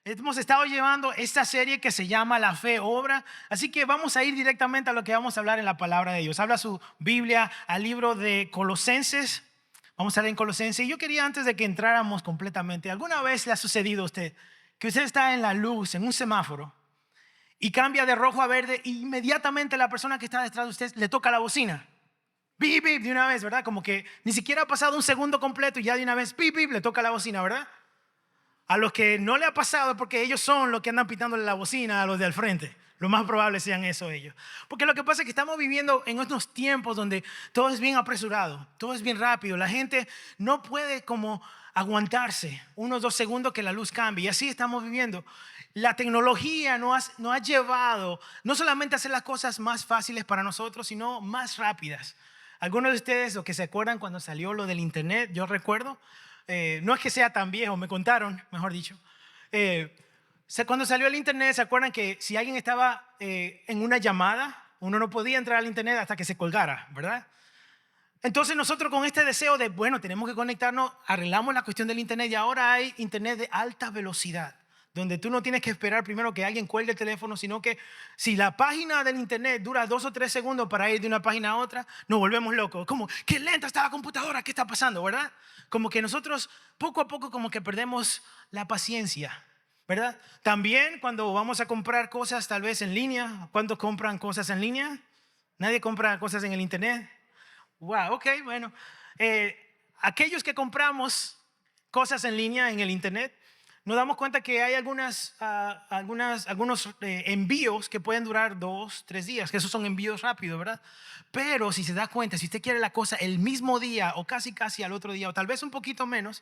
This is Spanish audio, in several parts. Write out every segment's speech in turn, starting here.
Hemos estado llevando esta serie que se llama La Fe Obra, así que vamos a ir directamente a lo que vamos a hablar en la palabra de Dios. Habla su Biblia al libro de Colosenses. Vamos a leer en Colosenses. Y yo quería, antes de que entráramos completamente, ¿alguna vez le ha sucedido a usted que usted está en la luz, en un semáforo, y cambia de rojo a verde e inmediatamente la persona que está detrás de usted le toca la bocina? Bip, bip, de una vez, ¿verdad? Como que ni siquiera ha pasado un segundo completo y ya de una vez, bip, bip, le toca la bocina, ¿verdad? A los que no le ha pasado es porque ellos son los que andan pitándole la bocina a los de al frente. Lo más probable sean eso ellos. Porque lo que pasa es que estamos viviendo en estos tiempos donde todo es bien apresurado, todo es bien rápido. La gente no puede como aguantarse unos 2 segundos que la luz cambie. Y así estamos viviendo. La tecnología nos ha llevado no solamente a hacer las cosas más fáciles para nosotros, sino más rápidas. Algunos de ustedes, los que se acuerdan cuando salió lo del internet, yo recuerdo, no es que sea tan viejo, me contaron, mejor dicho. Cuando salió el internet, ¿se acuerdan que si alguien estaba en una llamada, uno no podía entrar al internet hasta que se colgara, ¿verdad? Entonces nosotros con este deseo de, bueno, tenemos que conectarnos, arreglamos la cuestión del internet y ahora hay internet de alta velocidad, donde tú no tienes que esperar primero que alguien cuelgue el teléfono, sino que si la página del internet dura 2 o 3 segundos para ir de una página a otra, nos volvemos locos. Como, qué lenta está la computadora, ¿qué está pasando, verdad? Como que nosotros poco a poco como que perdemos la paciencia, ¿verdad? También cuando vamos a comprar cosas tal vez en línea, ¿cuántos compran cosas en línea? ¿Nadie compra cosas en el internet? Wow, ok, bueno. Aquellos que compramos cosas en línea en el internet, nos damos cuenta que hay algunos envíos que pueden durar 2, 3 días, que esos son envíos rápidos, ¿verdad? Pero si se da cuenta, si usted quiere la cosa el mismo día o casi al otro día o tal vez un poquito menos,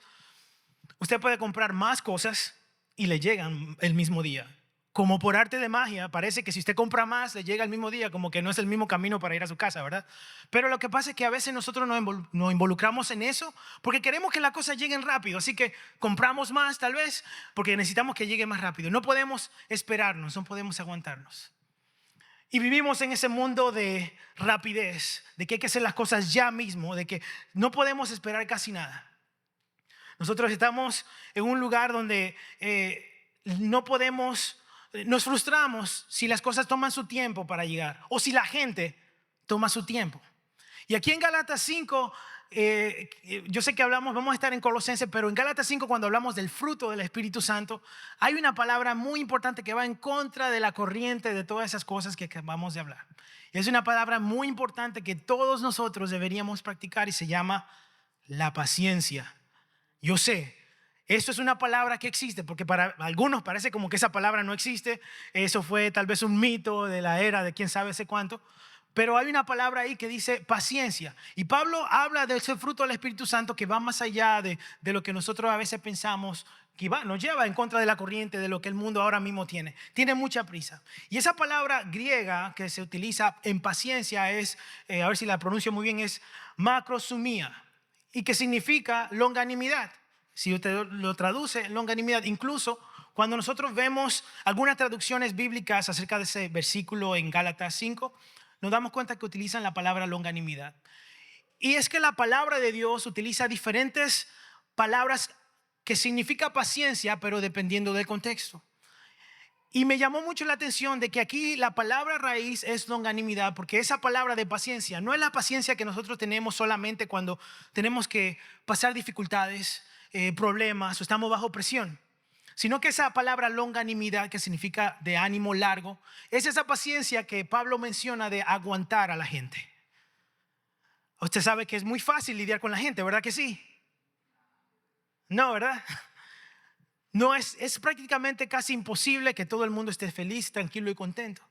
usted puede comprar más cosas y le llegan el mismo día. Como por arte de magia, parece que si usted compra más, le llega el mismo día, como que no es el mismo camino para ir a su casa, ¿verdad? Pero lo que pasa es que a veces nosotros nos involucramos en eso porque queremos que las cosas lleguen rápido. Así que compramos más tal vez porque necesitamos que llegue más rápido. No podemos esperarnos, no podemos aguantarnos. Y vivimos en ese mundo de rapidez, de que hay que hacer las cosas ya mismo, de que no podemos esperar casi nada. Nosotros estamos en un lugar donde no podemos, nos frustramos si las cosas toman su tiempo para llegar o si la gente toma su tiempo. Y aquí en Gálatas 5, yo sé que vamos a estar en Colosenses, pero en Gálatas 5 cuando hablamos del fruto del Espíritu Santo, hay una palabra muy importante que va en contra de la corriente de todas esas cosas que acabamos de hablar. Es una palabra muy importante que todos nosotros deberíamos practicar y se llama la paciencia. Yo sé, esto es una palabra que existe porque para algunos parece como que esa palabra no existe. Eso fue tal vez un mito de la era de quién sabe hace cuánto. Pero hay una palabra ahí que dice paciencia. Y Pablo habla de ese fruto del Espíritu Santo que va más allá de lo que nosotros a veces pensamos, que nos lleva en contra de la corriente de lo que el mundo ahora mismo tiene. Tiene mucha prisa. Y esa palabra griega que se utiliza en paciencia es, a ver si la pronuncio muy bien, es macrosumía. Y que significa longanimidad. Si usted lo traduce, longanimidad. Incluso cuando nosotros vemos algunas traducciones bíblicas acerca de ese versículo en Gálatas 5, nos damos cuenta que utilizan la palabra longanimidad. Y es que la palabra de Dios utiliza diferentes palabras que significa paciencia, pero dependiendo del contexto. Y me llamó mucho la atención de que aquí la palabra raíz es longanimidad, porque esa palabra de paciencia no es la paciencia que nosotros tenemos solamente cuando tenemos que pasar dificultades, problemas o estamos bajo presión, sino que esa palabra longanimidad, que significa de ánimo largo, es esa paciencia que Pablo menciona de aguantar a la gente. Usted sabe que es muy fácil lidiar con la gente, ¿verdad que sí? No, ¿verdad? No es prácticamente casi imposible que todo el mundo esté feliz, tranquilo y contento.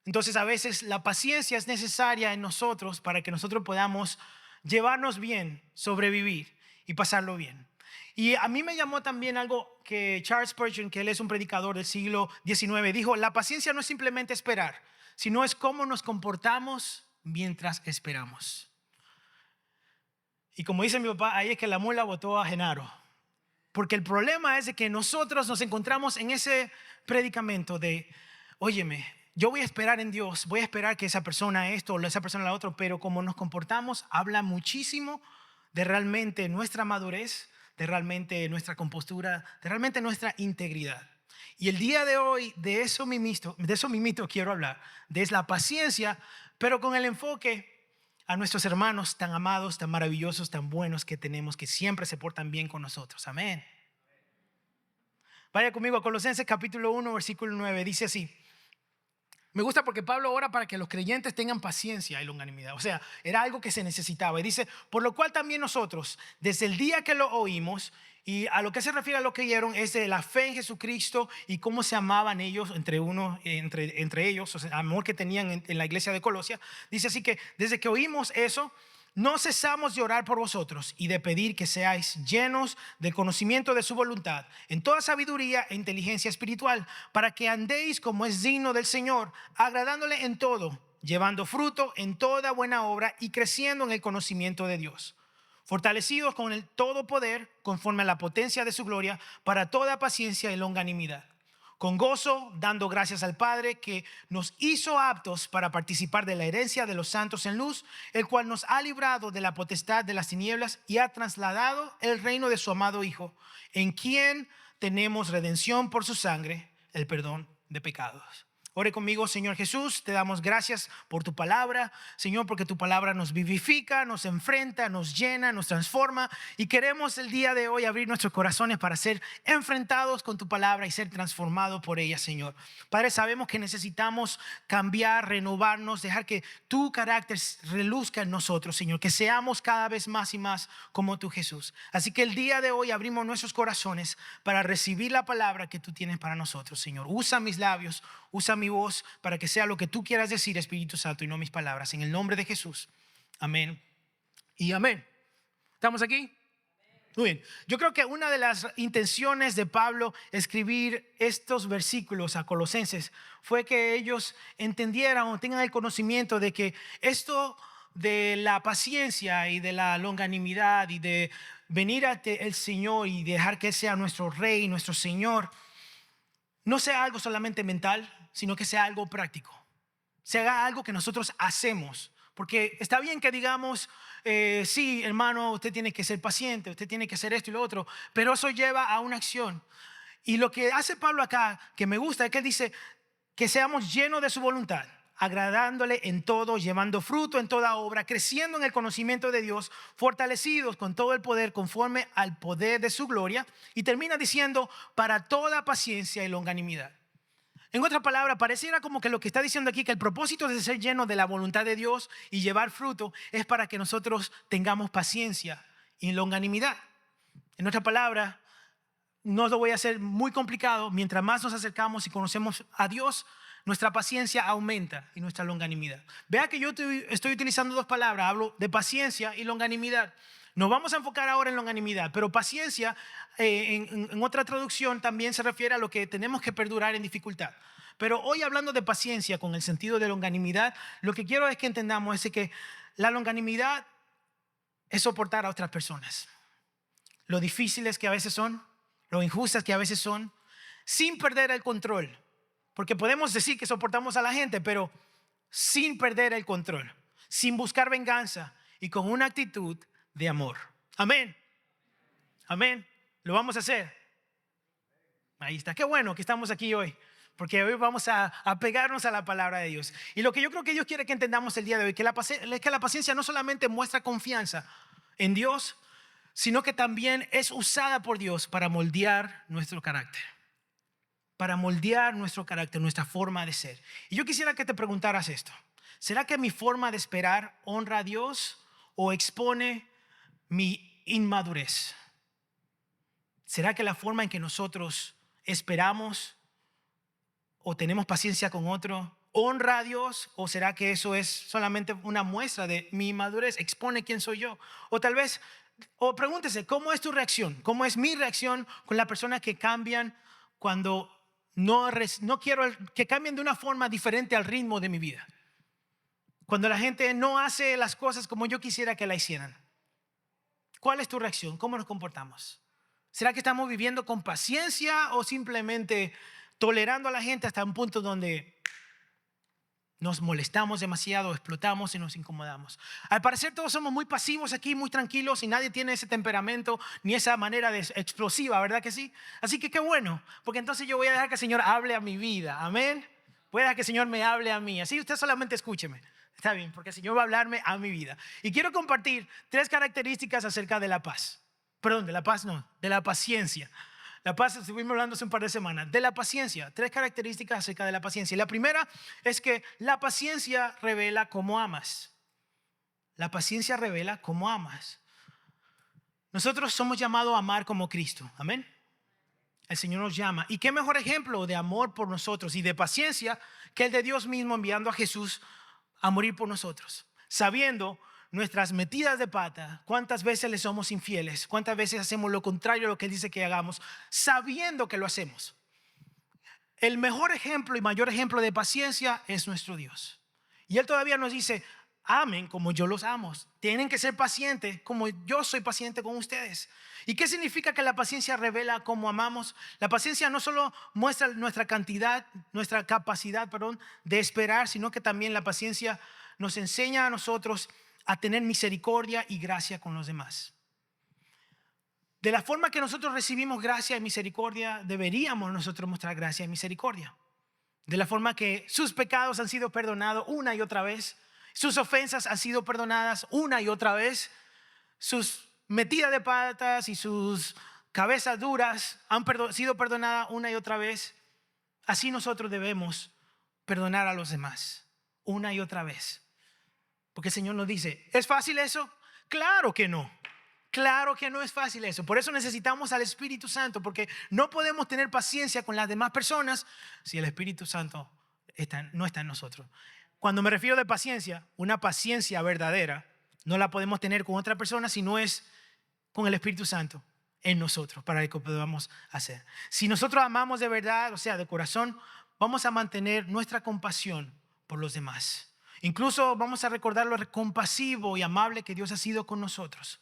Entonces a veces la paciencia es necesaria en nosotros para que nosotros podamos llevarnos bien, sobrevivir y pasarlo bien. Y a mí me llamó también algo que Charles Spurgeon, que él es un predicador del siglo XIX, dijo: la paciencia no es simplemente esperar, sino es cómo nos comportamos mientras esperamos. Y como dice mi papá, ahí es que la mula botó a Genaro. Porque el problema es de que nosotros nos encontramos en ese predicamento de, óyeme, yo voy a esperar en Dios, voy a esperar que esa persona esto o esa persona la otra, pero como nos comportamos habla muchísimo de realmente nuestra madurez, de realmente nuestra compostura, de realmente nuestra integridad. Y el día de hoy de eso mismito quiero hablar, de la paciencia, pero con el enfoque a nuestros hermanos tan amados, tan maravillosos, tan buenos que tenemos, que siempre se portan bien con nosotros. Amén. Vaya conmigo a Colosenses capítulo 1, versículo 9. Dice así. Me gusta porque Pablo ora para que los creyentes tengan paciencia y longanimidad. O sea, era algo que se necesitaba. Y dice, por lo cual también nosotros, desde el día que lo oímos, y a lo que se refiere a lo que oyeron es de la fe en Jesucristo y cómo se amaban ellos entre ellos, o sea, el amor que tenían en la iglesia de Colosia. Dice así que desde que oímos eso, no cesamos de orar por vosotros y de pedir que seáis llenos del conocimiento de su voluntad, en toda sabiduría e inteligencia espiritual, para que andéis como es digno del Señor, agradándole en todo, llevando fruto en toda buena obra y creciendo en el conocimiento de Dios, fortalecidos con el todo poder conforme a la potencia de su gloria, para toda paciencia y longanimidad, con gozo, dando gracias al Padre que nos hizo aptos para participar de la herencia de los santos en luz, el cual nos ha librado de la potestad de las tinieblas y ha trasladado el reino de su amado Hijo, en quien tenemos redención por su sangre, el perdón de pecados. Ore conmigo. Señor Jesús, te damos gracias por tu palabra, Señor, porque tu palabra nos vivifica, nos enfrenta, nos llena, nos transforma, y queremos el día de hoy abrir nuestros corazones para ser enfrentados con tu palabra y ser transformados por ella, Señor. Padre, sabemos que necesitamos cambiar, renovarnos, dejar que tu carácter reluzca en nosotros, Señor, que seamos cada vez más y más como tú, Jesús. Así que el día de hoy abrimos nuestros corazones para recibir la palabra que tú tienes para nosotros, Señor. Usa mis labios, usa mi voz para que sea lo que tú quieras decir, Espíritu Santo, y no mis palabras. En el nombre de Jesús. Amén y amén. ¿Estamos aquí? Muy bien. Yo creo que una de las intenciones de Pablo escribir estos versículos a Colosenses fue que ellos entendieran o tengan el conocimiento de que esto de la paciencia y de la longanimidad y de venir ante el Señor y dejar que Él sea nuestro Rey, nuestro Señor, no sea algo solamente mental, sino que sea algo práctico. Sea algo que nosotros hacemos. Porque está bien que digamos, sí, hermano, usted tiene que ser paciente, usted tiene que hacer esto y lo otro, pero eso lleva a una acción. Y lo que hace Pablo acá, que me gusta, es que él dice que seamos llenos de su voluntad, agradándole en todo, llevando fruto en toda obra, creciendo en el conocimiento de Dios, fortalecidos con todo el poder conforme al poder de su gloria. Y termina diciendo, para toda paciencia y longanimidad. En otras palabras, pareciera como que lo que está diciendo aquí, que el propósito de ser lleno de la voluntad de Dios y llevar fruto es para que nosotros tengamos paciencia y longanimidad. En otras palabras, no lo voy a hacer muy complicado, mientras más nos acercamos y conocemos a Dios, nuestra paciencia aumenta y nuestra longanimidad. Vea que yo estoy utilizando dos palabras, hablo de paciencia y longanimidad. Nos vamos a enfocar ahora en longanimidad, pero paciencia en otra traducción también se refiere a lo que tenemos que perdurar en dificultad. Pero hoy, hablando de paciencia con el sentido de longanimidad, lo que quiero es que entendamos es que la longanimidad es soportar a otras personas, lo difíciles que a veces son, lo injustas que a veces son, sin perder el control. Porque podemos decir que soportamos a la gente, pero sin perder el control, sin buscar venganza y con una actitud de amor. Amén. Amén. Lo vamos a hacer. Ahí está. Qué bueno que estamos aquí hoy, porque hoy vamos a pegarnos a la palabra de Dios. Y lo que yo creo que Dios quiere que entendamos el día de hoy, es que la paciencia no solamente muestra confianza en Dios, sino que también es usada por Dios para moldear nuestro carácter. Para moldear nuestro carácter, nuestra forma de ser. Y yo quisiera que te preguntaras esto. ¿Será que mi forma de esperar honra a Dios o expone mi inmadurez? ¿Será que la forma en que nosotros esperamos o tenemos paciencia con otro honra a Dios, o será que eso es solamente una muestra de mi inmadurez, expone quién soy yo? O tal vez, o pregúntese, ¿cómo es tu reacción? ¿Cómo es mi reacción con las personas que cambian cuando no quiero que cambien de una forma diferente al ritmo de mi vida? Cuando la gente no hace las cosas como yo quisiera que la hicieran. ¿Cuál es tu reacción? ¿Cómo nos comportamos? ¿Será que estamos viviendo con paciencia o simplemente tolerando a la gente hasta un punto donde Nos molestamos demasiado, explotamos y nos incomodamos. Al parecer todos somos muy pasivos aquí, muy tranquilos y nadie tiene ese temperamento ni esa manera explosiva, ¿verdad que sí? Así que qué bueno, porque entonces yo voy a dejar que el Señor hable a mi vida. Amén. Voy a dejar que el Señor me hable a mí. Así usted solamente escúcheme. Está bien, porque el Señor va a hablarme a mi vida. Y quiero compartir 3 características acerca de la paz. Perdón, de la paz no, de la paciencia. La paz, estuvimos hablando hace un par de semanas, de la paciencia. 3 características acerca de la paciencia. Y la primera es que la paciencia revela cómo amas. La paciencia revela cómo amas. Nosotros somos llamados a amar como Cristo. Amén. El Señor nos llama. ¿Y qué mejor ejemplo de amor por nosotros y de paciencia que el de Dios mismo enviando a Jesús a morir por nosotros? Sabiendo nuestras metidas de pata, cuántas veces le somos infieles, cuántas veces hacemos lo contrario a lo que Él dice que hagamos, sabiendo que lo hacemos. El mejor ejemplo y mayor ejemplo de paciencia es nuestro Dios. Y Él todavía nos dice, amen como yo los amo. Tienen que ser pacientes como yo soy paciente con ustedes. ¿Y qué significa que la paciencia revela cómo amamos? La paciencia no solo muestra nuestra capacidad de esperar, sino que también la paciencia nos enseña a nosotros a tener misericordia y gracia con los demás. De la forma que nosotros recibimos gracia y misericordia, deberíamos nosotros mostrar gracia y misericordia. De la forma que sus pecados han sido perdonados una y otra vez, sus ofensas han sido perdonadas una y otra vez, sus metidas de patas y sus cabezas duras han sido perdonadas una y otra vez. Así nosotros debemos perdonar a los demás una y otra vez. Porque el Señor nos dice, ¿es fácil eso? Claro que no. Claro que no es fácil eso. Por eso necesitamos al Espíritu Santo, porque no podemos tener paciencia con las demás personas si el Espíritu Santo no está en nosotros. Cuando me refiero de paciencia, una paciencia verdadera, no la podemos tener con otra persona si no es con el Espíritu Santo en nosotros, para que podamos hacer. Si nosotros amamos de verdad, o sea, de corazón, vamos a mantener nuestra compasión por los demás. Incluso vamos a recordar lo compasivo y amable que Dios ha sido con nosotros.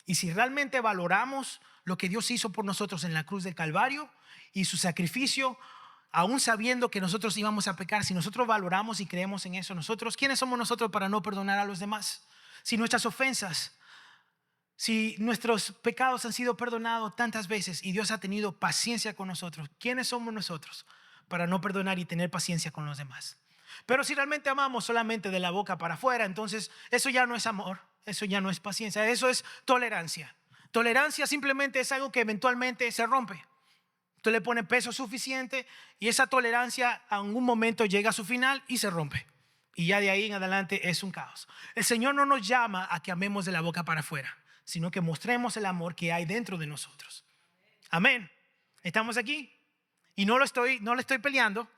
Y si realmente valoramos lo que Dios hizo por nosotros en la cruz del Calvario y su sacrificio, aún sabiendo que nosotros íbamos a pecar, si nosotros valoramos y creemos en eso, ¿quiénes somos nosotros para no perdonar a los demás? Si nuestras ofensas, si nuestros pecados han sido perdonados tantas veces y Dios ha tenido paciencia con nosotros, ¿quiénes somos nosotros para no perdonar y tener paciencia con los demás? Pero si realmente amamos solamente de la boca para afuera, entonces eso ya no es amor, eso ya no es paciencia, eso es tolerancia. Tolerancia simplemente es algo que eventualmente se rompe. Tú le pones peso suficiente y esa tolerancia a algún momento llega a su final y se rompe. Y ya de ahí en adelante es un caos. El Señor no nos llama a que amemos de la boca para afuera, sino que mostremos el amor que hay dentro de nosotros. Amén. ¿Estamos aquí? Y no le estoy peleando.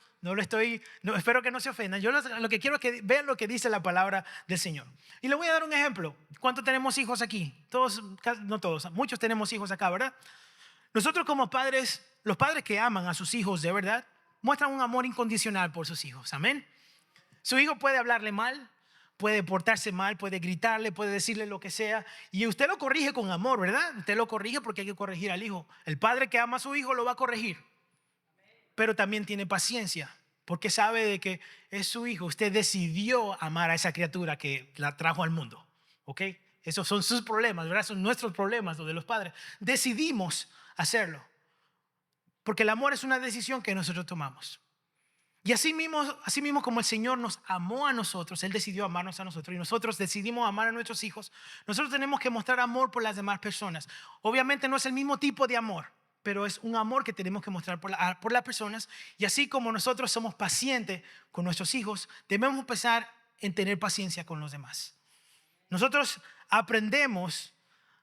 Espero que no se ofendan. Yo lo que quiero es que vean lo que dice la palabra del Señor. Y le voy a dar un ejemplo. ¿Cuántos tenemos hijos aquí? Todos, no todos, muchos tenemos hijos acá, ¿verdad? Nosotros como padres, los padres que aman a sus hijos de verdad, muestran un amor incondicional por sus hijos. Amén. Su hijo puede hablarle mal, puede portarse mal, puede gritarle, puede decirle lo que sea. Y usted lo corrige con amor, ¿verdad? Usted lo corrige porque hay que corregir al hijo. El padre que ama a su hijo lo va a corregir. Pero también tiene paciencia, porque sabe de que es su hijo. Usted decidió amar a esa criatura que la trajo al mundo, ¿ok? Esos son sus problemas, ¿verdad? Son nuestros problemas, los de los padres. Decidimos hacerlo, porque el amor es una decisión que nosotros tomamos. Y así mismo como el Señor nos amó a nosotros, Él decidió amarnos a nosotros y nosotros decidimos amar a nuestros hijos, nosotros tenemos que mostrar amor por las demás personas. Obviamente no es el mismo tipo de amor, pero es un amor que tenemos que mostrar por las personas. Y así como nosotros somos pacientes con nuestros hijos, debemos empezar en tener paciencia con los demás. Nosotros aprendemos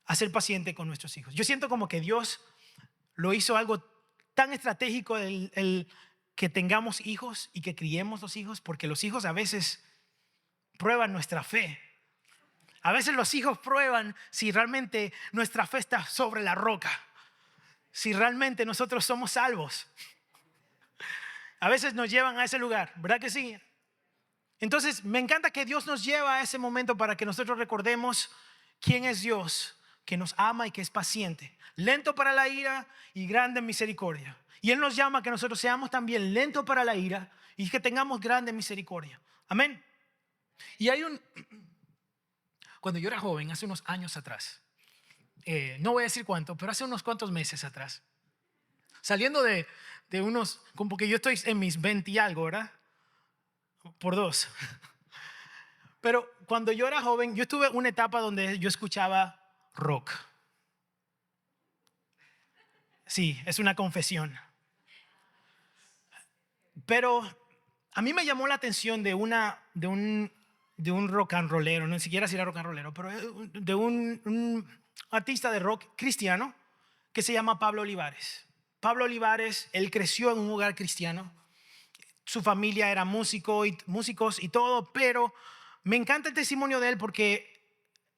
a ser pacientes con nuestros hijos. Yo siento como que Dios lo hizo algo tan estratégico, el que tengamos hijos y que criemos los hijos, porque los hijos a veces prueban nuestra fe. A veces los hijos prueban si realmente nuestra fe está sobre la roca, si realmente nosotros somos salvos. A veces nos llevan a ese lugar, ¿verdad que sí? Entonces me encanta que Dios nos lleva a ese momento para que nosotros recordemos quién es Dios, que nos ama y que es paciente, lento para la ira y grande en misericordia. Y Él nos llama a que nosotros seamos también lentos para la ira y que tengamos grande misericordia. Amén. Y cuando yo era joven, hace unos años atrás, no voy a decir cuánto, pero hace unos cuantos meses atrás, saliendo de unos, como que yo estoy en mis 20 y algo, ¿verdad? Por dos. Pero cuando yo era joven, yo estuve en una etapa donde yo escuchaba rock. Sí, es una confesión. Pero a mí me llamó la atención de un rock and rollero, no siquiera si era rock and rollero, pero de un artista de rock cristiano que se llama Pablo Olivares. Pablo Olivares, él creció en un hogar cristiano. Su familia era músicos y todo, pero me encanta el testimonio de él porque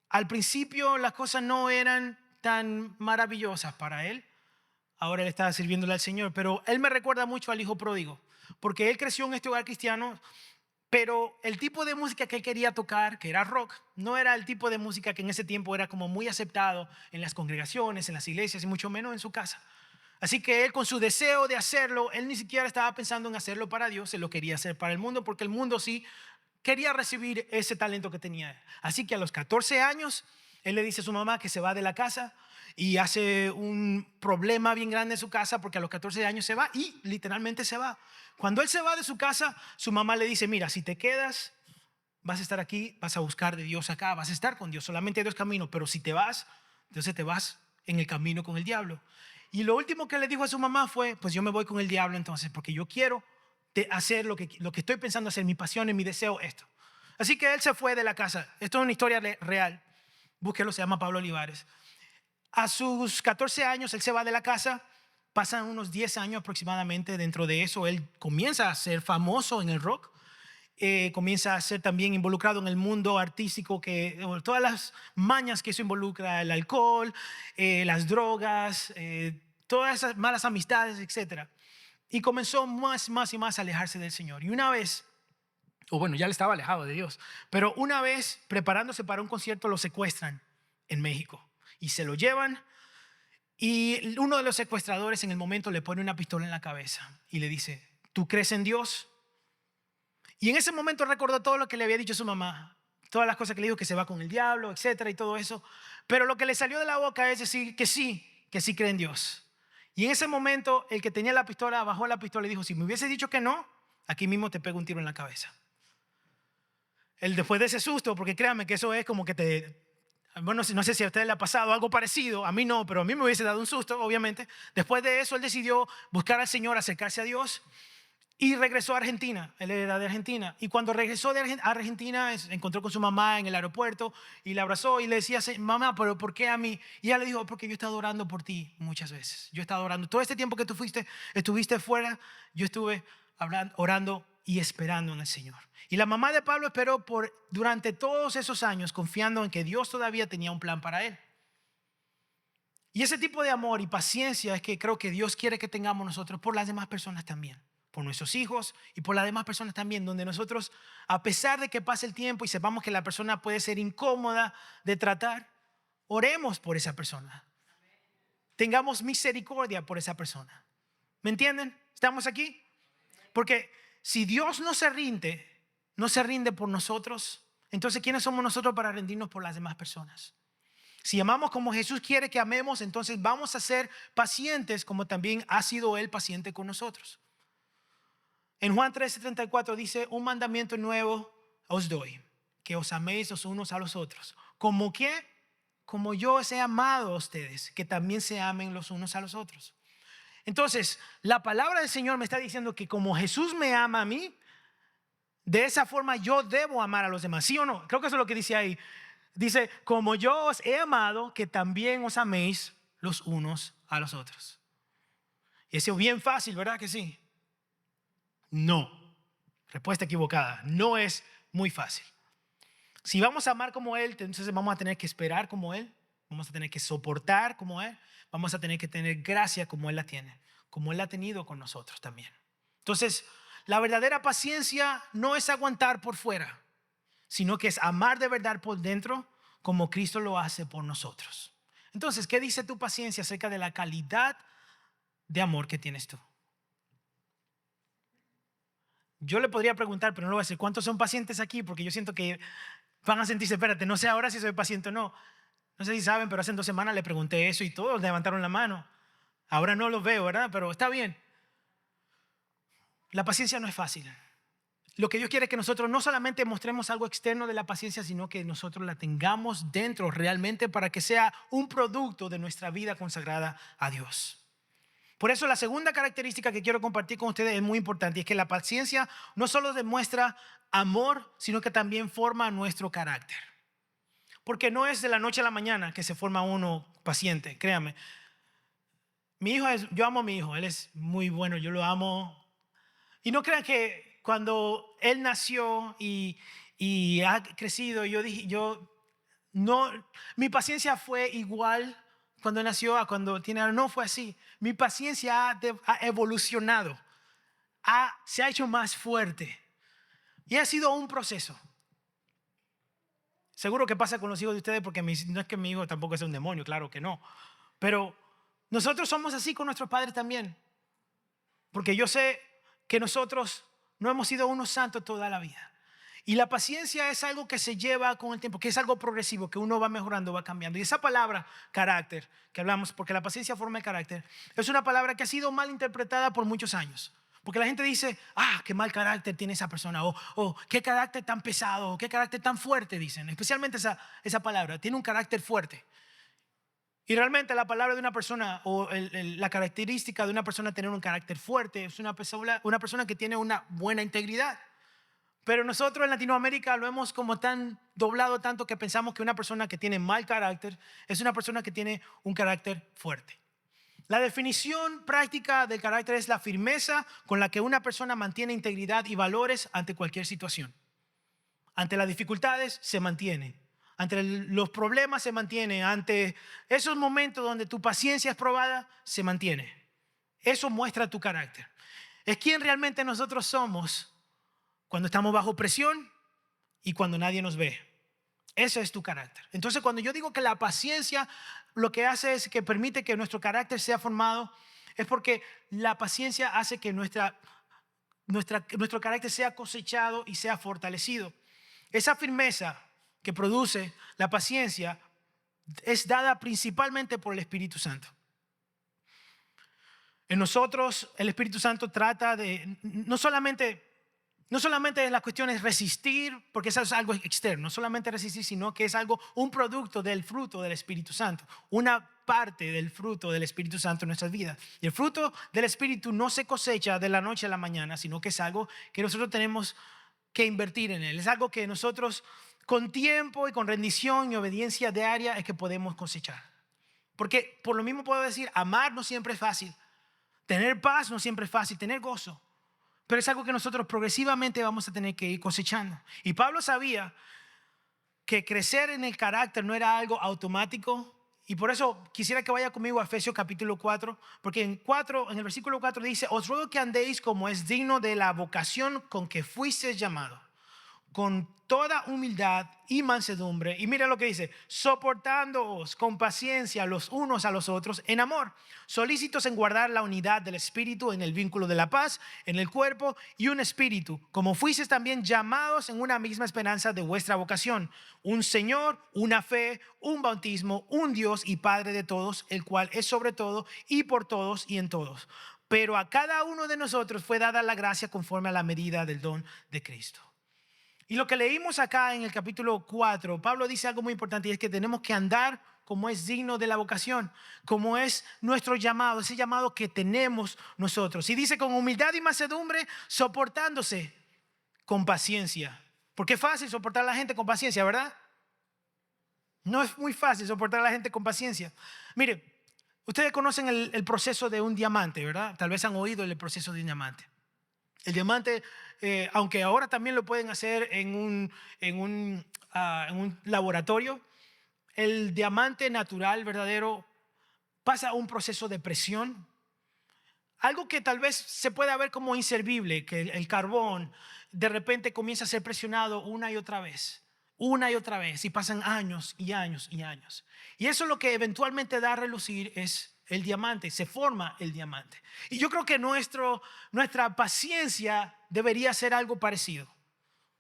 al principio las cosas no eran tan maravillosas para él. Ahora él está sirviéndole al Señor, pero él me recuerda mucho al hijo pródigo, porque él creció en este hogar cristiano, pero el tipo de música que él quería tocar, que era rock, no era el tipo de música que en ese tiempo era como muy aceptado en las congregaciones, en las iglesias y mucho menos en su casa. Así que él, con su deseo de hacerlo, él ni siquiera estaba pensando en hacerlo para Dios, él lo quería hacer para el mundo, porque el mundo sí quería recibir ese talento que tenía él. Así que a los 14 años, él le dice a su mamá que se va de la casa y hace un problema bien grande en su casa porque a los 14 años se va y literalmente se va. Cuando él se va de su casa, su mamá le dice, mira, si te quedas, vas a estar aquí, vas a buscar de Dios acá, vas a estar con Dios. Solamente hay dos caminos, pero si te vas, entonces te vas en el camino con el diablo. Y lo último que le dijo a su mamá fue, pues yo me voy con el diablo entonces, porque yo quiero hacer lo que estoy pensando hacer, mi pasión y mi deseo, esto. Así que él se fue de la casa. Esto es una historia real. Búsquelo, se llama Pablo Olivares. A sus 14 años él se va de la casa. Pasan unos 10 años aproximadamente. Dentro de eso él comienza a ser famoso en el rock. Comienza a ser también involucrado en el mundo artístico, todas las mañas que eso involucra, el alcohol, las drogas, todas esas malas amistades, etc. Y comenzó más y más a alejarse del Señor. Y una vez, o bueno, ya le estaba alejado de Dios, pero una vez preparándose para un concierto lo secuestran en México y se lo llevan. Y uno de los secuestradores en el momento le pone una pistola en la cabeza y le dice, ¿tú crees en Dios? Y en ese momento recordó todo lo que le había dicho su mamá, todas las cosas que le dijo, que se va con el diablo, etcétera, y todo eso. Pero lo que le salió de la boca es decir que sí cree en Dios. Y en ese momento el que tenía la pistola bajó la pistola y dijo, si me hubiese dicho que no, aquí mismo te pego un tiro en la cabeza. Él, después de ese susto, porque créanme que eso es como que bueno, no sé si a usted le ha pasado algo parecido, a mí no, pero a mí me hubiese dado un susto, obviamente. Después de eso él decidió buscar al Señor, acercarse a Dios. Y regresó a Argentina, él era de Argentina. Y cuando regresó de Argentina, se encontró con su mamá en el aeropuerto y la abrazó y le decía, mamá, ¿pero por qué a mí? Y ella le dijo, porque yo he estado orando por ti muchas veces. Yo he estado orando. Todo este tiempo que tú estuviste fuera, yo estuve orando y esperando en el Señor. Y la mamá de Pablo esperó durante todos esos años, confiando en que Dios todavía tenía un plan para él. Y ese tipo de amor y paciencia es que creo que Dios quiere que tengamos nosotros por las demás personas también. Por nuestros hijos y por las demás personas también, donde nosotros, a pesar de que pase el tiempo y sepamos que la persona puede ser incómoda de tratar, oremos por esa persona. Tengamos misericordia por esa persona. ¿Me entienden? ¿Estamos aquí? Porque si Dios no se rinde por nosotros, entonces ¿quiénes somos nosotros para rendirnos por las demás personas? Si amamos como Jesús quiere que amemos, entonces vamos a ser pacientes como también ha sido Él paciente con nosotros. En Juan 13:34 dice, un mandamiento nuevo os doy, que os améis los unos a los otros. ¿Cómo qué? Como yo os he amado a ustedes, que también se amen los unos a los otros. Entonces, la palabra del Señor me está diciendo que como Jesús me ama a mí, de esa forma yo debo amar a los demás. ¿Sí o no? Creo que eso es lo que dice ahí. Dice, como yo os he amado, que también os améis los unos a los otros. Y eso es bien fácil, ¿verdad que sí? No. Respuesta equivocada. No es muy fácil. Si vamos a amar como Él, entonces vamos a tener que esperar como Él. Vamos a tener que soportar como Él. Vamos a tener que tener gracia como Él la tiene. Como Él la ha tenido con nosotros también. Entonces, la verdadera paciencia no es aguantar por fuera, sino que es amar de verdad por dentro como Cristo lo hace por nosotros. Entonces, ¿qué dice tu paciencia acerca de la calidad de amor que tienes tú? Yo le podría preguntar, pero no lo voy a hacer. ¿Cuántos son pacientes aquí? Porque yo siento que van a sentirse, espérate, no sé ahora si soy paciente o no. No sé si saben, pero hace 2 semanas le pregunté eso y todos levantaron la mano. Ahora no los veo, ¿verdad? Pero está bien. La paciencia no es fácil. Lo que Dios quiere es que nosotros no solamente mostremos algo externo de la paciencia, sino que nosotros la tengamos dentro realmente para que sea un producto de nuestra vida consagrada a Dios. Por eso la segunda característica que quiero compartir con ustedes es muy importante, y es que la paciencia no solo demuestra amor, sino que también forma nuestro carácter. Porque no es de la noche a la mañana que se forma uno paciente, créanme. Yo amo a mi hijo, él es muy bueno, yo lo amo. Y no crean que cuando él nació y ha crecido, mi paciencia fue igual cuando nació a cuando tiene ahora. No fue así. Mi paciencia ha evolucionado, se ha hecho más fuerte y ha sido un proceso. Seguro que pasa con los hijos de ustedes porque no es que mi hijo tampoco es un demonio, claro que no. Pero nosotros somos así con nuestros padres también. Porque yo sé que nosotros no hemos sido unos santos toda la vida. Y la paciencia es algo que se lleva con el tiempo, que es algo progresivo, que uno va mejorando, va cambiando. Y esa palabra, carácter, que hablamos, porque la paciencia forma el carácter, es una palabra que ha sido mal interpretada por muchos años. Porque la gente dice, qué mal carácter tiene esa persona, o qué carácter tan pesado, o qué carácter tan fuerte, dicen. Especialmente esa palabra, tiene un carácter fuerte. Y realmente la palabra de una persona o la característica de una persona tener un carácter fuerte es una persona que tiene una buena integridad. Pero nosotros en Latinoamérica lo hemos como tan doblado tanto que pensamos que una persona que tiene mal carácter es una persona que tiene un carácter fuerte. La definición práctica del carácter es la firmeza con la que una persona mantiene integridad y valores ante cualquier situación. Ante las dificultades se mantiene. Ante los problemas se mantiene. Ante esos momentos donde tu paciencia es probada, se mantiene. Eso muestra tu carácter. Es quien realmente nosotros somos cuando estamos bajo presión y cuando nadie nos ve. Ese es tu carácter. Entonces, cuando yo digo que la paciencia lo que hace es que permite que nuestro carácter sea formado, es porque la paciencia hace que nuestro carácter sea cosechado y sea fortalecido. Esa firmeza que produce la paciencia es dada principalmente por el Espíritu Santo. En nosotros el Espíritu Santo trata de no solamente la cuestión es resistir, porque eso es algo externo, no solamente resistir, sino que es un producto del fruto del Espíritu Santo, una parte del fruto del Espíritu Santo en nuestras vidas. Y el fruto del Espíritu no se cosecha de la noche a la mañana, sino que es algo que nosotros tenemos que invertir en él. Es algo que nosotros con tiempo y con rendición y obediencia diaria es que podemos cosechar. Porque por lo mismo puedo decir, amar no siempre es fácil, tener paz no siempre es fácil, tener gozo. Pero es algo que nosotros progresivamente vamos a tener que ir cosechando. Y Pablo sabía que crecer en el carácter no era algo automático. Y por eso quisiera que vaya conmigo a Efesios capítulo 4. Porque en el versículo 4 dice, os ruego que andéis como es digno de la vocación con que fuisteis llamados, con toda humildad y mansedumbre. Y mira lo que dice, soportándoos con paciencia los unos a los otros en amor, solícitos en guardar la unidad del espíritu en el vínculo de la paz, en el cuerpo y un espíritu, como fuisteis también llamados en una misma esperanza de vuestra vocación, un Señor, una fe, un bautismo, un Dios y Padre de todos, el cual es sobre todo y por todos y en todos. Pero a cada uno de nosotros fue dada la gracia conforme a la medida del don de Cristo. Y lo que leímos acá en el capítulo 4, Pablo dice algo muy importante, y es que tenemos que andar como es digno de la vocación, como es nuestro llamado, ese llamado que tenemos nosotros. Y dice con humildad y mansedumbre, soportándose con paciencia. Porque es fácil soportar a la gente con paciencia, ¿verdad? No es muy fácil soportar a la gente con paciencia. Mire, ustedes conocen el proceso de un diamante, ¿verdad? Tal vez han oído el proceso de un diamante. El diamante, aunque ahora también lo pueden hacer en un laboratorio, el diamante natural, verdadero, pasa un proceso de presión. Algo que tal vez se pueda ver como inservible, que el carbón de repente comienza a ser presionado una y otra vez, y pasan años y años y años. Y eso lo que eventualmente da a relucir es el diamante, se forma el diamante. Y yo creo que nuestra paciencia debería ser algo parecido.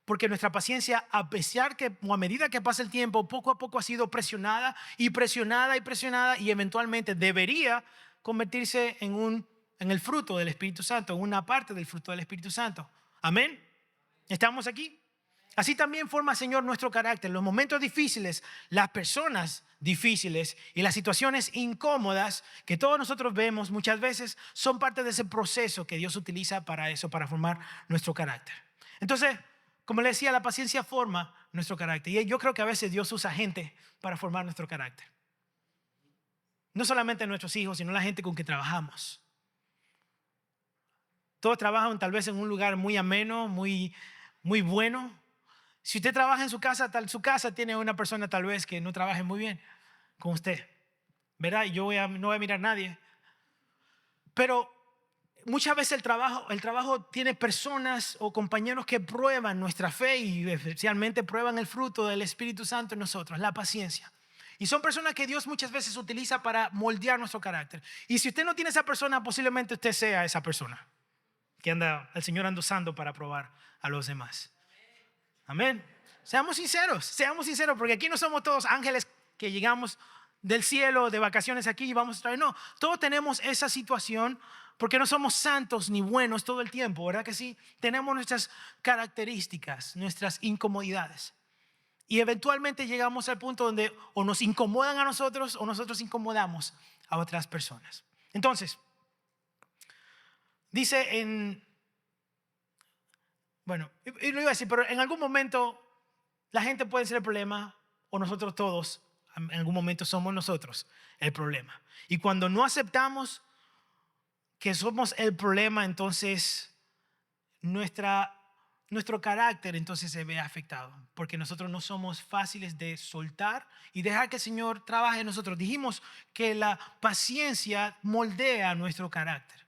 Porque nuestra paciencia, a pesar que, o a medida que pasa el tiempo, poco a poco ha sido presionada y presionada y presionada, y eventualmente debería convertirse en el fruto del Espíritu Santo, en una parte del fruto del Espíritu Santo. Amén. ¿Estamos aquí? Así también forma, Señor, nuestro carácter. Los momentos difíciles, las personas difíciles y las situaciones incómodas que todos nosotros vemos muchas veces son parte de ese proceso que Dios utiliza para eso, para formar nuestro carácter. Entonces, como le decía, la paciencia forma nuestro carácter. Y yo creo que a veces Dios usa gente para formar nuestro carácter. No solamente nuestros hijos, sino la gente con que trabajamos. Todos trabajan tal vez en un lugar muy ameno, muy bueno. Si usted trabaja en su casa tiene una persona tal vez que no trabaje muy bien con usted, ¿verdad? Y yo no voy a mirar a nadie. Pero muchas veces el trabajo tiene personas o compañeros que prueban nuestra fe y especialmente prueban el fruto del Espíritu Santo en nosotros, la paciencia. Y son personas que Dios muchas veces utiliza para moldear nuestro carácter. Y si usted no tiene esa persona, posiblemente usted sea esa persona que el Señor anda usando para probar a los demás. Amén. Seamos sinceros, porque aquí no somos todos ángeles que llegamos del cielo de vacaciones aquí y vamos a traer. No, todos tenemos esa situación porque no somos santos ni buenos todo el tiempo, ¿verdad que sí? Tenemos nuestras características, nuestras incomodidades. Y eventualmente llegamos al punto donde o nos incomodan a nosotros o nosotros incomodamos a otras personas. Entonces, dice y lo iba a decir, pero en algún momento la gente puede ser el problema o nosotros todos, en algún momento somos nosotros el problema. Y cuando no aceptamos que somos el problema, entonces nuestro carácter entonces se ve afectado, porque nosotros no somos fáciles de soltar y dejar que el Señor trabaje en nosotros. Dijimos que la paciencia moldea nuestro carácter.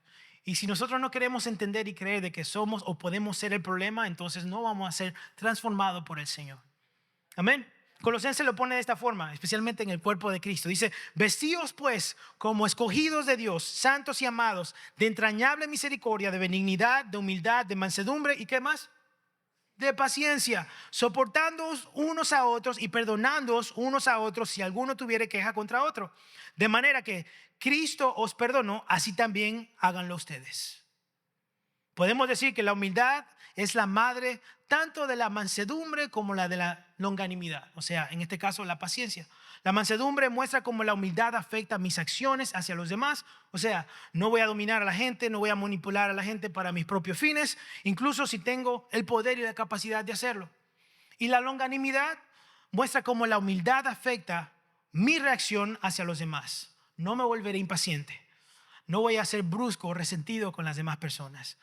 Y si nosotros no queremos entender y creer de que somos o podemos ser el problema, entonces no vamos a ser transformados por el Señor. Amén. Colosenses lo pone de esta forma, especialmente en el cuerpo de Cristo. Dice, vestíos pues como escogidos de Dios, santos y amados, de entrañable misericordia, de benignidad, de humildad, de mansedumbre y ¿qué más? De paciencia, soportándoos unos a otros y perdonándoos unos a otros si alguno tuviere queja contra otro. De manera que Cristo os perdonó, así también háganlo ustedes. Podemos decir que la humildad es la madre tanto de la mansedumbre como la de la longanimidad. O sea, en este caso, la paciencia. La mansedumbre muestra cómo la humildad afecta mis acciones hacia los demás. O sea, no voy a dominar a la gente, no voy a manipular a la gente para mis propios fines, incluso si tengo el poder y la capacidad de hacerlo. Y la longanimidad muestra cómo la humildad afecta mi reacción hacia los demás. No me volveré impaciente. No voy a ser brusco o resentido con las demás personas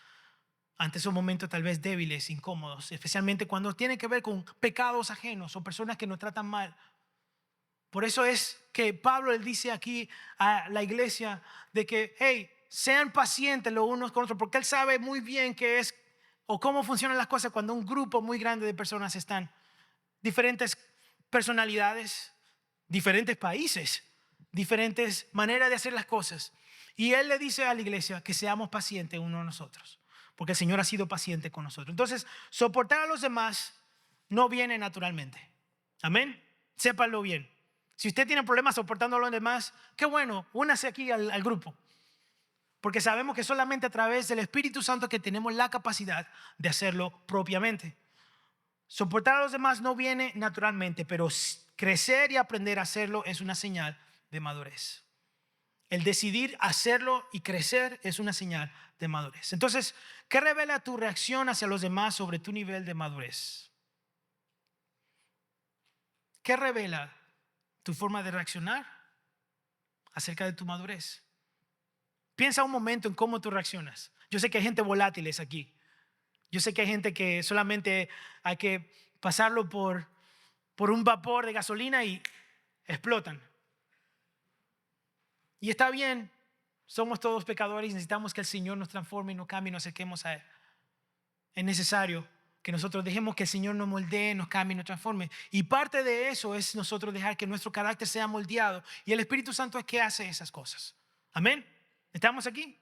ante esos momentos tal vez débiles, incómodos, especialmente cuando tiene que ver con pecados ajenos o personas que nos tratan mal. Por eso es que Pablo le dice aquí a la iglesia de que, hey, sean pacientes los unos con otros, porque él sabe muy bien qué es o cómo funcionan las cosas cuando un grupo muy grande de personas están. Diferentes personalidades, diferentes países, diferentes maneras de hacer las cosas. Y él le dice a la iglesia que seamos pacientes unos a nosotros, porque el Señor ha sido paciente con nosotros. Entonces, soportar a los demás no viene naturalmente. Amén. Sépanlo bien. Si usted tiene problemas soportando a los demás, qué bueno, únase aquí al grupo. Porque sabemos que solamente a través del Espíritu Santo que tenemos la capacidad de hacerlo propiamente. Soportar a los demás no viene naturalmente, pero crecer y aprender a hacerlo es una señal de madurez. El decidir hacerlo y crecer es una señal de madurez. Entonces, ¿qué revela tu reacción hacia los demás sobre tu nivel de madurez? ¿Qué revela tu forma de reaccionar acerca de tu madurez? Piensa un momento en cómo tú reaccionas. Yo sé que hay gente volátil aquí. Yo sé que hay gente que solamente hay que pasarlo por un vapor de gasolina y explotan. Y está bien, somos todos pecadores y necesitamos que el Señor nos transforme y nos cambie y nos acerquemos a Él. Es necesario que nosotros dejemos que el Señor nos moldee, nos cambie y nos transforme. Y parte de eso es nosotros dejar que nuestro carácter sea moldeado. Y el Espíritu Santo es que hace esas cosas. Amén. ¿Estamos aquí?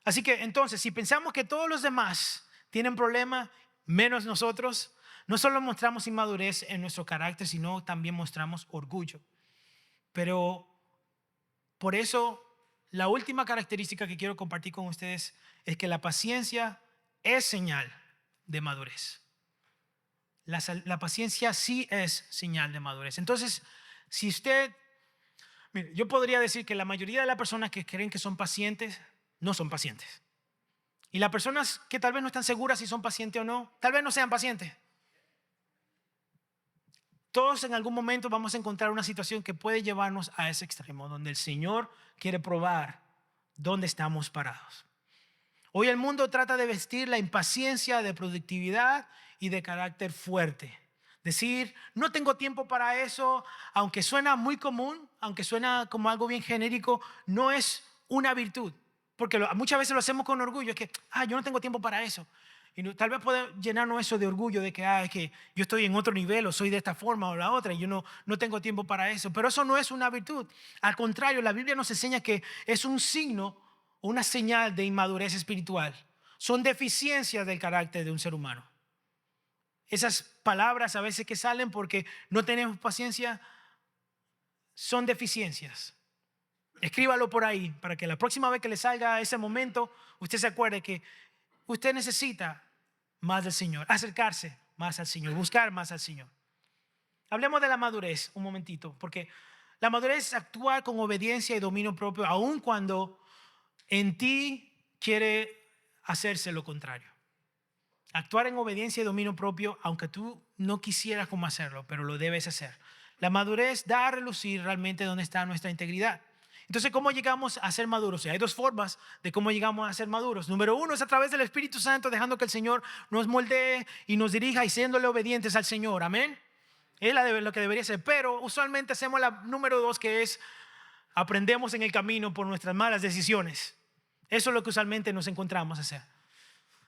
Así que entonces, si pensamos que todos los demás tienen problemas, menos nosotros, no solo mostramos inmadurez en nuestro carácter, sino también mostramos orgullo. Pero por eso, la última característica que quiero compartir con ustedes es que la paciencia es señal de madurez. La paciencia sí es señal de madurez. Entonces, si usted, mire, yo podría decir que la mayoría de las personas que creen que son pacientes, no son pacientes. Y las personas que tal vez no están seguras si son pacientes o no, tal vez no sean pacientes. Todos en algún momento vamos a encontrar una situación que puede llevarnos a ese extremo, donde el Señor quiere probar dónde estamos parados. Hoy el mundo trata de vestir la impaciencia de productividad y de carácter fuerte. Decir, no tengo tiempo para eso, aunque suena muy común, aunque suena como algo bien genérico, no es una virtud. Porque muchas veces lo hacemos con orgullo, es que, yo no tengo tiempo para eso. Y tal vez puede llenarnos eso de orgullo, de que, es que yo estoy en otro nivel o soy de esta forma o la otra y yo no tengo tiempo para eso. Pero eso no es una virtud. Al contrario, la Biblia nos enseña que es un signo, una señal de inmadurez espiritual. Son deficiencias del carácter de un ser humano. Esas palabras a veces que salen porque no tenemos paciencia son deficiencias. Escríbalo por ahí para que la próxima vez que le salga ese momento, usted se acuerde que usted necesita más del Señor, acercarse más al Señor, buscar más al Señor. Hablemos de la madurez un momentito, porque la madurez es actuar con obediencia y dominio propio, aun cuando en ti quiere hacerse lo contrario. Actuar en obediencia y dominio propio, aunque tú no quisieras cómo hacerlo, pero lo debes hacer. La madurez da a relucir realmente dónde está nuestra integridad. Entonces, ¿cómo llegamos a ser maduros? Hay dos formas de cómo llegamos a ser maduros. Número uno es a través del Espíritu Santo, dejando que el Señor nos moldee y nos dirija y siéndole obedientes al Señor. Amén. Es lo que debería ser. Pero usualmente hacemos la número dos, que es aprendemos en el camino por nuestras malas decisiones. Eso es lo que usualmente nos encontramos a hacer.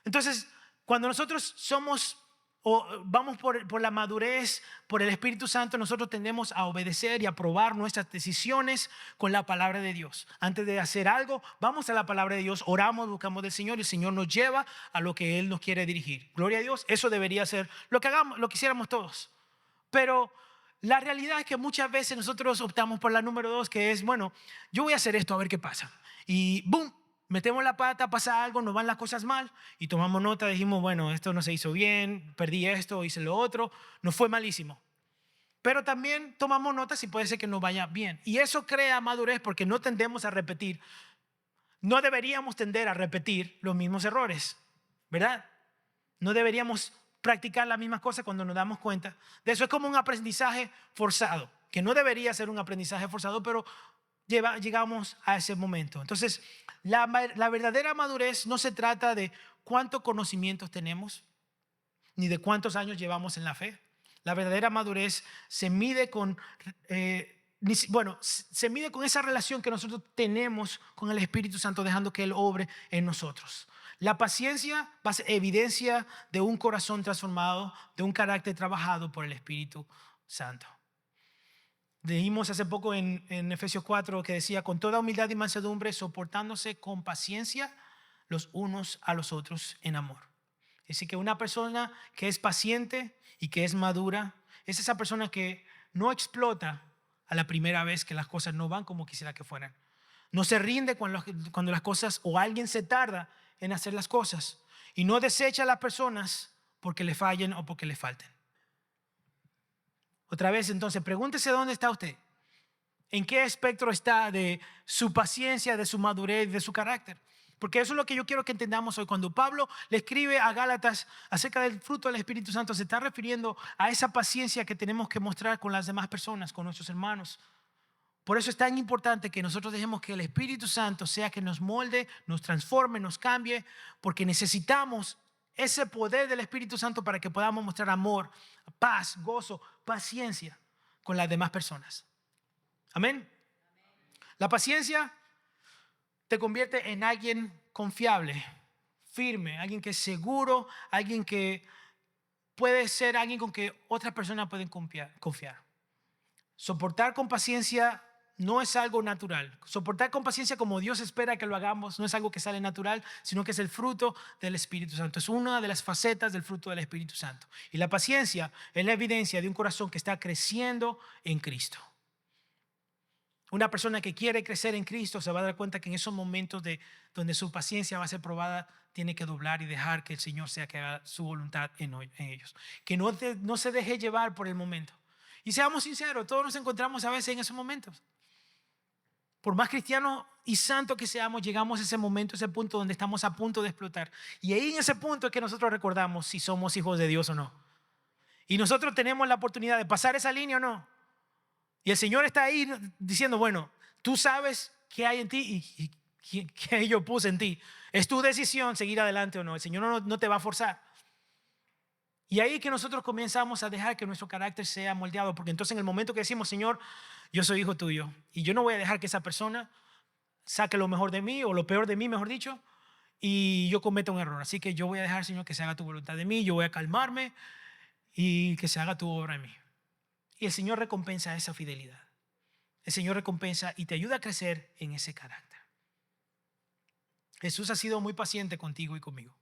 Entonces, cuando nosotros vamos por la madurez, por el Espíritu Santo, nosotros tendemos a obedecer y a probar nuestras decisiones con la palabra de Dios. Antes de hacer algo, vamos a la palabra de Dios, oramos, buscamos del Señor y el Señor nos lleva a lo que Él nos quiere dirigir. Gloria a Dios, eso debería ser lo que hagamos, lo que hiciéramos todos. Pero la realidad es que muchas veces nosotros optamos por la número dos, que es, bueno, yo voy a hacer esto a ver qué pasa. Y ¡boom! Metemos la pata, pasa algo, nos van las cosas mal y tomamos nota, dijimos, bueno, esto no se hizo bien, perdí esto, hice lo otro, nos fue malísimo. Pero también tomamos nota si puede ser que nos vaya bien. Y eso crea madurez porque no tendemos a repetir, no deberíamos tender a repetir los mismos errores, ¿verdad? No deberíamos practicar las mismas cosas cuando nos damos cuenta de eso. Es como un aprendizaje forzado, que no debería ser un aprendizaje forzado, pero llegamos a ese momento. Entonces, la verdadera madurez no se trata de cuántos conocimientos tenemos, ni de cuántos años llevamos en la fe. La verdadera madurez se mide se mide con esa relación que nosotros tenemos con el Espíritu Santo, dejando que Él obre en nosotros. La paciencia va a ser evidencia de un corazón transformado, de un carácter trabajado por el Espíritu Santo. Leímos hace poco en Efesios 4 que decía, con toda humildad y mansedumbre, soportándose con paciencia los unos a los otros en amor. Es decir, que una persona que es paciente y que es madura, es esa persona que no explota a la primera vez que las cosas no van como quisiera que fueran. No se rinde cuando las cosas o alguien se tarda en hacer las cosas. Y no desecha a las personas porque le fallen o porque le falten. Otra vez, entonces, pregúntese dónde está usted. ¿En qué espectro está de su paciencia, de su madurez, de su carácter? Porque eso es lo que yo quiero que entendamos hoy. Cuando Pablo le escribe a Gálatas acerca del fruto del Espíritu Santo, se está refiriendo a esa paciencia que tenemos que mostrar con las demás personas, con nuestros hermanos. Por eso es tan importante que nosotros dejemos que el Espíritu Santo sea que nos molde, nos transforme, nos cambie, porque necesitamos ese poder del Espíritu Santo para que podamos mostrar amor, paz, gozo, paciencia con las demás personas. Amén. La paciencia te convierte en alguien confiable, firme, alguien que es seguro, alguien que puede ser alguien con que otras personas pueden confiar. Soportar con paciencia no es algo natural. Soportar con paciencia como Dios espera que lo hagamos no es algo que sale natural, sino que es el fruto del Espíritu Santo. Es una de las facetas del fruto del Espíritu Santo. Y la paciencia es la evidencia de un corazón que está creciendo en Cristo. Una persona que quiere crecer en Cristo se va a dar cuenta que en esos momentos donde su paciencia va a ser probada, tiene que doblar y dejar que el Señor sea que haga su voluntad en ellos. Que no se deje llevar por el momento. Y seamos sinceros, todos nos encontramos a veces en esos momentos. Por más cristianos y santos que seamos, llegamos a ese momento, a ese punto donde estamos a punto de explotar. Y ahí en ese punto es que nosotros recordamos si somos hijos de Dios o no. Y nosotros tenemos la oportunidad de pasar esa línea o no. Y el Señor está ahí diciendo, bueno, tú sabes qué hay en ti y qué yo puse en ti. Es tu decisión seguir adelante o no. El Señor no te va a forzar. Y ahí que nosotros comenzamos a dejar que nuestro carácter sea moldeado. Porque entonces en el momento que decimos, Señor, yo soy hijo tuyo y yo no voy a dejar que esa persona saque lo mejor de mí o lo peor de mí, mejor dicho, y yo cometa un error. Así que yo voy a dejar, Señor, que se haga tu voluntad de mí. Yo voy a calmarme y que se haga tu obra en mí. Y el Señor recompensa esa fidelidad. El Señor recompensa y te ayuda a crecer en ese carácter. Jesús ha sido muy paciente contigo y conmigo.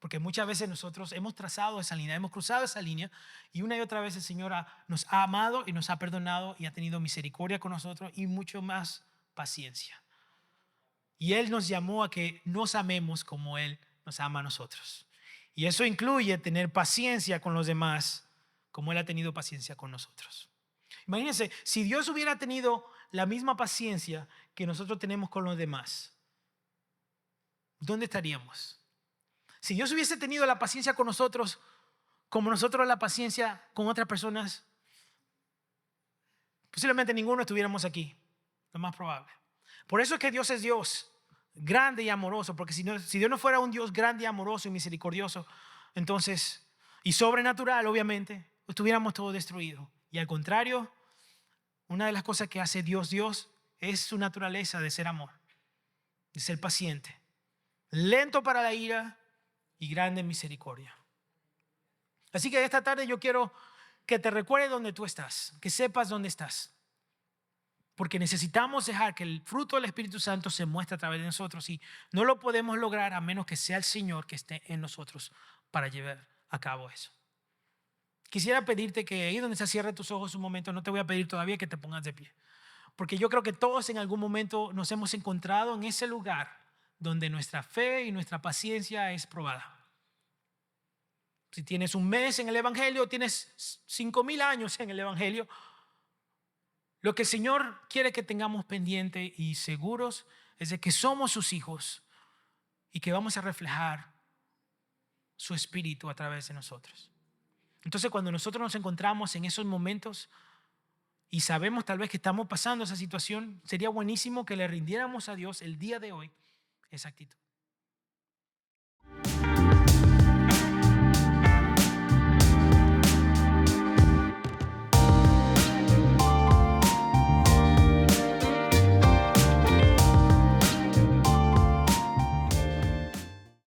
Porque muchas veces nosotros hemos trazado esa línea, hemos cruzado esa línea y una y otra vez el Señor nos ha amado y nos ha perdonado y ha tenido misericordia con nosotros y mucho más paciencia. Y Él nos llamó a que nos amemos como Él nos ama a nosotros. Y eso incluye tener paciencia con los demás como Él ha tenido paciencia con nosotros. Imagínense, si Dios hubiera tenido la misma paciencia que nosotros tenemos con los demás, ¿dónde estaríamos? Si Dios hubiese tenido la paciencia con nosotros, como nosotros la paciencia con otras personas, posiblemente ninguno estuviéramos aquí, lo más probable. Por eso es que Dios es Dios, grande y amoroso, porque si Dios no fuera un Dios grande y amoroso y misericordioso, entonces, y sobrenatural obviamente, estuviéramos todos destruidos. Y al contrario, una de las cosas que hace Dios es su naturaleza de ser amor, de ser paciente, lento para la ira y grande en misericordia. Así que esta tarde yo quiero que te recuerdes dónde tú estás, que sepas dónde estás. Porque necesitamos dejar que el fruto del Espíritu Santo se muestre a través de nosotros y no lo podemos lograr a menos que sea el Señor que esté en nosotros para llevar a cabo eso. Quisiera pedirte que ahí donde se cierre tus ojos un momento, no te voy a pedir todavía que te pongas de pie. Porque yo creo que todos en algún momento nos hemos encontrado en ese lugar donde nuestra fe y nuestra paciencia es probada. Si tienes un mes en el Evangelio, tienes 5,000 años en el Evangelio, lo que el Señor quiere que tengamos pendiente y seguros es de que somos sus hijos y que vamos a reflejar su espíritu a través de nosotros. Entonces, cuando nosotros nos encontramos en esos momentos y sabemos tal vez que estamos pasando esa situación, sería buenísimo que le rindiéramos a Dios el día de hoy esa actitud.